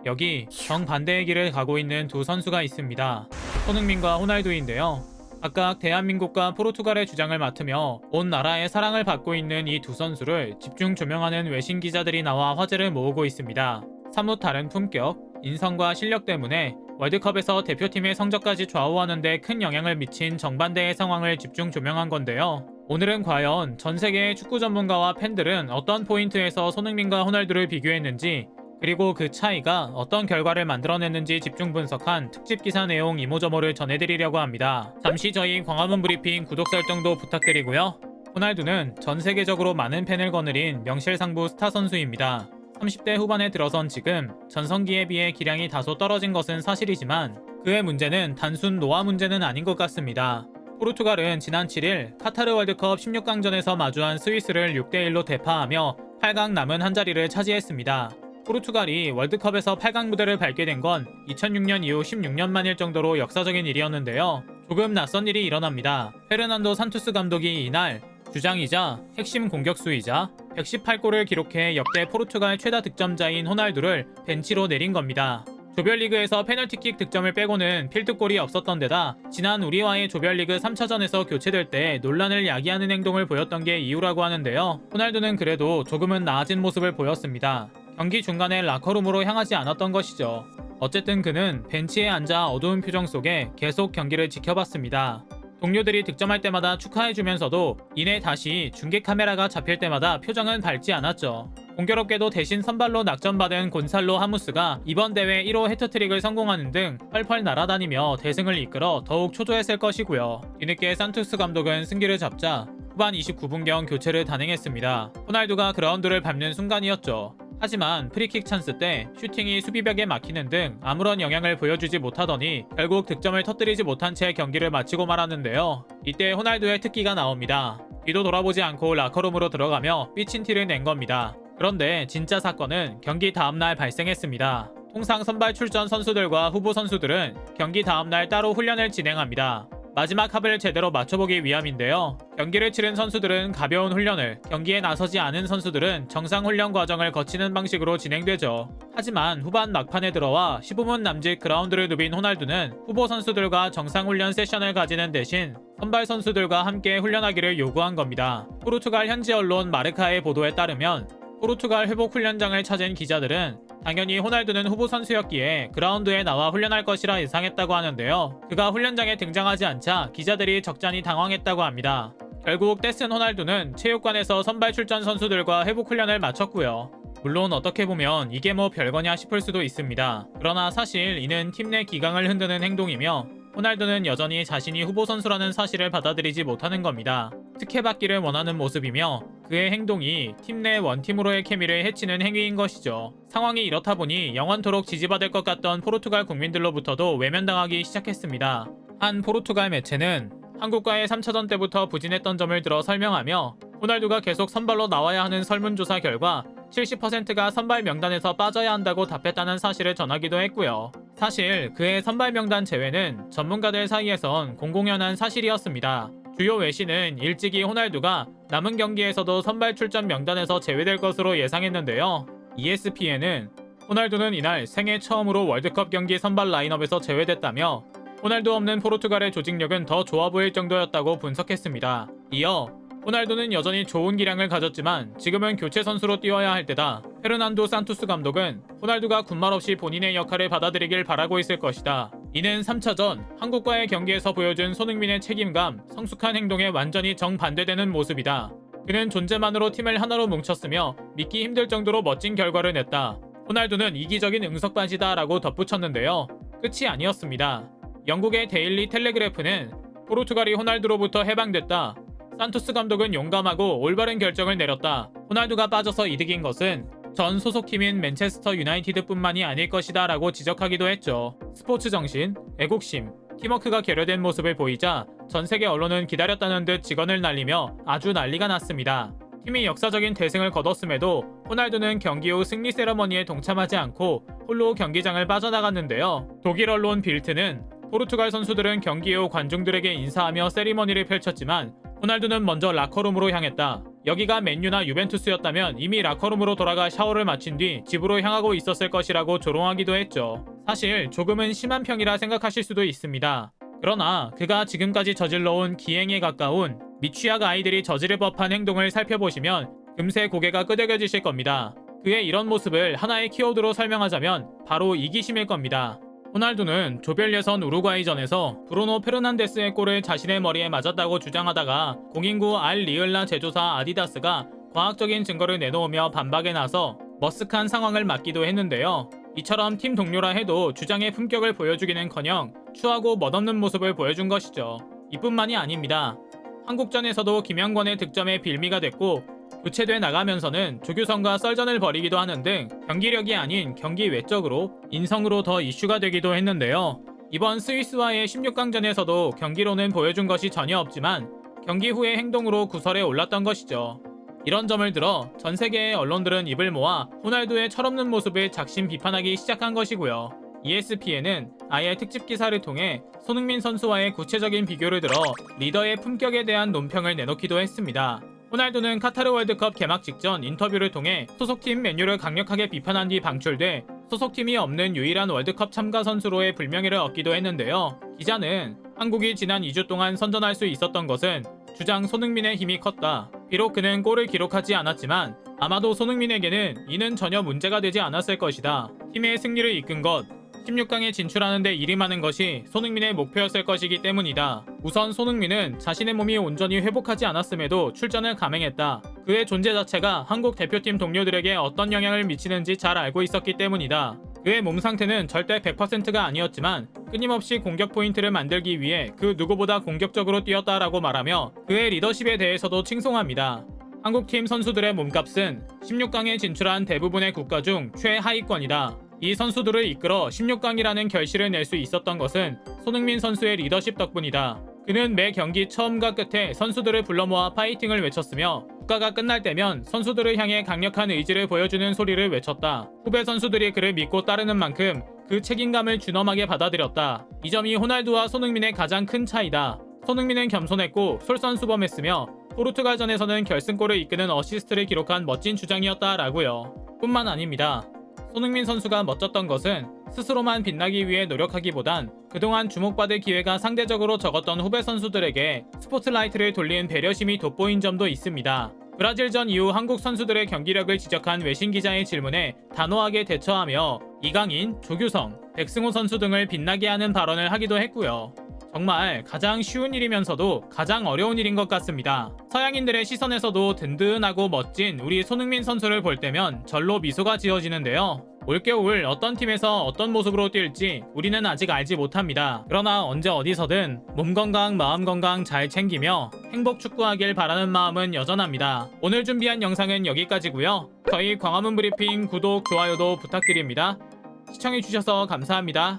여기 정반대의 길을 가고 있는 두 선수가 있습니다. 손흥민과 호날두인데요. 각각 대한민국과 포르투갈의 주장을 맡으며 온 나라의 사랑을 받고 있는 이 두 선수를 집중 조명하는 외신 기자들이 나와 화제를 모으고 있습니다. 사뭇 다른 품격, 인성과 실력 때문에 월드컵에서 대표팀의 성적까지 좌우하는 데 큰 영향을 미친 정반대의 상황을 집중 조명한 건데요. 오늘은 과연 전 세계의 축구 전문가와 팬들은 어떤 포인트에서 손흥민과 호날두를 비교했는지, 그리고 그 차이가 어떤 결과를 만들어냈는지 집중 분석한 특집 기사 내용 이모저모를 전해드리려고 합니다. 잠시 저희 광화문 브리핑 구독 설정도 부탁드리고요. 호날두는 전 세계적으로 많은 팬을 거느린 명실상부 스타 선수입니다. 30대 후반에 들어선 지금 전성기에 비해 기량이 다소 떨어진 것은 사실이지만 그의 문제는 단순 노화 문제는 아닌 것 같습니다. 포르투갈은 지난 7일 카타르 월드컵 16강전에서 마주한 스위스를 6대1로 대파하며 8강 남은 한 자리를 차지했습니다. 포르투갈이 월드컵에서 8강 무대를 밟게 된 건 2006년 이후 16년 만일 정도로 역사적인 일이었는데요. 조금 낯선 일이 일어납니다. 페르난도 산투스 감독이 이날 주장이자 핵심 공격수이자 118골을 기록해 역대 포르투갈 최다 득점자인 호날두를 벤치로 내린 겁니다. 조별리그에서 페널티킥 득점을 빼고는 필드골이 없었던 데다 지난 우리와의 조별리그 3차전에서 교체될 때 논란을 야기하는 행동을 보였던 게 이유라고 하는데요. 호날두는 그래도 조금은 나아진 모습을 보였습니다. 경기 중간에 라커룸으로 향하지 않았던 것이죠. 어쨌든 그는 벤치에 앉아 어두운 표정 속에 계속 경기를 지켜봤습니다. 동료들이 득점할 때마다 축하해주면서도 이내 다시 중계 카메라가 잡힐 때마다 표정은 밝지 않았죠. 공교롭게도 대신 선발로 낙점받은 곤살로 하무스가 이번 대회 1호 해트트릭을 성공하는 등 펄펄 날아다니며 대승을 이끌어 더욱 초조했을 것이고요. 뒤늦게 산투스 감독은 승기를 잡자 후반 29분경 교체를 단행했습니다. 호날두가 그라운드를 밟는 순간이었죠. 하지만 프리킥 찬스 때 슈팅이 수비벽에 막히는 등 아무런 영향을 보여주지 못하더니 결국 득점을 터뜨리지 못한 채 경기를 마치고 말았는데요. 이때 호날두의 특기가 나옵니다. 뒤도 돌아보지 않고 라커룸으로 들어가며 삐친 티를 낸 겁니다. 그런데 진짜 사건은 경기 다음날 발생했습니다. 통상 선발 출전 선수들과 후보 선수들은 경기 다음날 따로 훈련을 진행합니다. 마지막 합을 제대로 맞춰보기 위함인데요. 경기를 치른 선수들은 가벼운 훈련을, 경기에 나서지 않은 선수들은 정상 훈련 과정을 거치는 방식으로 진행되죠. 하지만 후반 막판에 들어와 15분 남짓 그라운드를 누빈 호날두는 후보 선수들과 정상 훈련 세션을 가지는 대신 선발 선수들과 함께 훈련하기를 요구한 겁니다. 포르투갈 현지 언론 마르카의 보도에 따르면 포르투갈 회복 훈련장을 찾은 기자들은 당연히 호날두는 후보 선수였기에 그라운드에 나와 훈련할 것이라 예상했다고 하는데요. 그가 훈련장에 등장하지 않자 기자들이 적잖이 당황했다고 합니다. 결국 떼쓴 호날두는 체육관에서 선발 출전 선수들과 회복 훈련을 마쳤고요. 물론 어떻게 보면 이게 뭐 별거냐 싶을 수도 있습니다. 그러나 사실 이는 팀 내 기강을 흔드는 행동이며 호날두는 여전히 자신이 후보 선수라는 사실을 받아들이지 못하는 겁니다. 특혜받기를 원하는 모습이며 그의 행동이 팀 내 원팀으로의 케미를 해치는 행위인 것이죠. 상황이 이렇다 보니 영원토록 지지받을 것 같던 포르투갈 국민들로부터도 외면당하기 시작했습니다. 한 포르투갈 매체는 한국과의 3차전 때부터 부진했던 점을 들어 설명하며 호날두가 계속 선발로 나와야 하는 설문조사 결과 70%가 선발 명단에서 빠져야 한다고 답했다는 사실을 전하기도 했고요. 사실 그의 선발 명단 제외는 전문가들 사이에선 공공연한 사실이었습니다. 주요 외신은 일찍이 호날두가 남은 경기에서도 선발 출전 명단에서 제외될 것으로 예상했는데요. ESPN은 호날두는 이날 생애 처음으로 월드컵 경기 선발 라인업에서 제외됐다며 호날두 없는 포르투갈의 조직력은 더 좋아 보일 정도였다고 분석했습니다. 이어 호날두는 여전히 좋은 기량을 가졌지만 지금은 교체 선수로 뛰어야 할 때다. 페르난도 산투스 감독은 호날두가 군말 없이 본인의 역할을 받아들이길 바라고 있을 것이다. 이는 3차전 한국과의 경기에서 보여준 손흥민의 책임감, 성숙한 행동에 완전히 정반대되는 모습이다. 그는 존재만으로 팀을 하나로 뭉쳤으며 믿기 힘들 정도로 멋진 결과를 냈다. 호날두는 이기적인 응석반지다 라고 덧붙였는데요. 끝이 아니었습니다. 영국의 데일리 텔레그래프는 포르투갈이 호날두로부터 해방됐다. 산투스 감독은 용감하고 올바른 결정을 내렸다. 호날두가 빠져서 이득인 것은 전 소속팀인 맨체스터 유나이티드뿐만이 아닐 것이다 라고 지적하기도 했죠. 스포츠 정신, 애국심, 팀워크가 결여된 모습을 보이자 전 세계 언론은 기다렸다는 듯 직언을 날리며 아주 난리가 났습니다. 팀이 역사적인 대승을 거뒀음에도 호날두는 경기 후 승리 세러머니에 동참하지 않고 홀로 경기장을 빠져나갔는데요. 독일 언론 빌트는 포르투갈 선수들은 경기 후 관중들에게 인사하며 세리머니를 펼쳤지만 호날두는 먼저 라커룸으로 향했다. 여기가 맨유나 유벤투스였다면 이미 라커룸으로 돌아가 샤워를 마친 뒤 집으로 향하고 있었을 것이라고 조롱하기도 했죠. 사실 조금은 심한 평이라 생각하실 수도 있습니다. 그러나 그가 지금까지 저질러온 기행에 가까운 미취학 아이들이 저지를 법한 행동을 살펴보시면 금세 고개가 끄덕여지실 겁니다. 그의 이런 모습을 하나의 키워드로 설명하자면 바로 이기심일 겁니다. 호날두는 조별 예선 우루과이전에서 브루노 페르난데스의 골을 자신의 머리에 맞았다고 주장하다가 공인구 알 리을라 제조사 아디다스가 과학적인 증거를 내놓으며 반박에 나서 머쓱한 상황을 맞기도 했는데요. 이처럼 팀 동료라 해도 주장의 품격을 보여주기는커녕 추하고 멋없는 모습을 보여준 것이죠. 이뿐만이 아닙니다. 한국전에서도 김영권의 득점에 빌미가 됐고 교체돼 나가면서는 조규성과 썰전을 벌이기도 하는 등 경기력이 아닌 경기 외적으로 인성으로 더 이슈가 되기도 했는데요. 이번 스위스와의 16강전에서도 경기로는 보여준 것이 전혀 없지만 경기 후의 행동으로 구설에 올랐던 것이죠. 이런 점을 들어 전 세계의 언론들은 입을 모아 호날두의 철없는 모습을 작심 비판하기 시작한 것이고요. ESPN은 아예 특집 기사를 통해 손흥민 선수와의 구체적인 비교를 들어 리더의 품격에 대한 논평을 내놓기도 했습니다. 호날두는 카타르 월드컵 개막 직전 인터뷰를 통해 소속팀 맨유를 강력하게 비판한 뒤 방출돼 소속팀이 없는 유일한 월드컵 참가 선수로의 불명예를 얻기도 했는데요. 기자는 한국이 지난 2주 동안 선전할 수 있었던 것은 주장 손흥민의 힘이 컸다. 비록 그는 골을 기록하지 않았지만 아마도 손흥민에게는 이는 전혀 문제가 되지 않았을 것이다. 팀의 승리를 이끈 것, 16강에 진출하는 데 일임하는 것이 손흥민의 목표였을 것이기 때문이다. 우선 손흥민은 자신의 몸이 온전히 회복하지 않았음에도 출전을 감행했다. 그의 존재 자체가 한국 대표팀 동료들에게 어떤 영향을 미치는지 잘 알고 있었기 때문이다. 그의 몸 상태는 절대 100%가 아니었지만 끊임없이 공격 포인트를 만들기 위해 그 누구보다 공격적으로 뛰었다라고 말하며 그의 리더십에 대해서도 칭송합니다. 한국팀 선수들의 몸값은 16강에 진출한 대부분의 국가 중 최하위권이다. 이 선수들을 이끌어 16강이라는 결실을 낼 수 있었던 것은 손흥민 선수의 리더십 덕분이다. 그는 매 경기 처음과 끝에 선수들을 불러 모아 파이팅을 외쳤으며 국가가 끝날 때면 선수들을 향해 강력한 의지를 보여주는 소리를 외쳤다. 후배 선수들이 그를 믿고 따르는 만큼 그 책임감을 준엄하게 받아들였다. 이 점이 호날두와 손흥민의 가장 큰 차이다. 손흥민은 겸손했고 솔선수범했으며 포르투갈전에서는 결승골을 이끄는 어시스트를 기록한 멋진 주장이었다라고요. 뿐만 아닙니다. 손흥민 선수가 멋졌던 것은 스스로만 빛나기 위해 노력하기보단 그동안 주목받을 기회가 상대적으로 적었던 후배 선수들에게 스포트라이트를 돌린 배려심이 돋보인 점도 있습니다. 브라질전 이후 한국 선수들의 경기력을 지적한 외신 기자의 질문에 단호하게 대처하며 이강인, 조규성, 백승호 선수 등을 빛나게 하는 발언을 하기도 했고요. 정말 가장 쉬운 일이면서도 가장 어려운 일인 것 같습니다. 서양인들의 시선에서도 든든하고 멋진 우리 손흥민 선수를 볼 때면 절로 미소가 지어지는데요. 올겨울 어떤 팀에서 어떤 모습으로 뛸지 우리는 아직 알지 못합니다. 그러나 언제 어디서든 몸 건강, 마음 건강 잘 챙기며 행복 축구하길 바라는 마음은 여전합니다. 오늘 준비한 영상은 여기까지고요. 저희 광화문 브리핑 구독, 좋아요도 부탁드립니다. 시청해주셔서 감사합니다.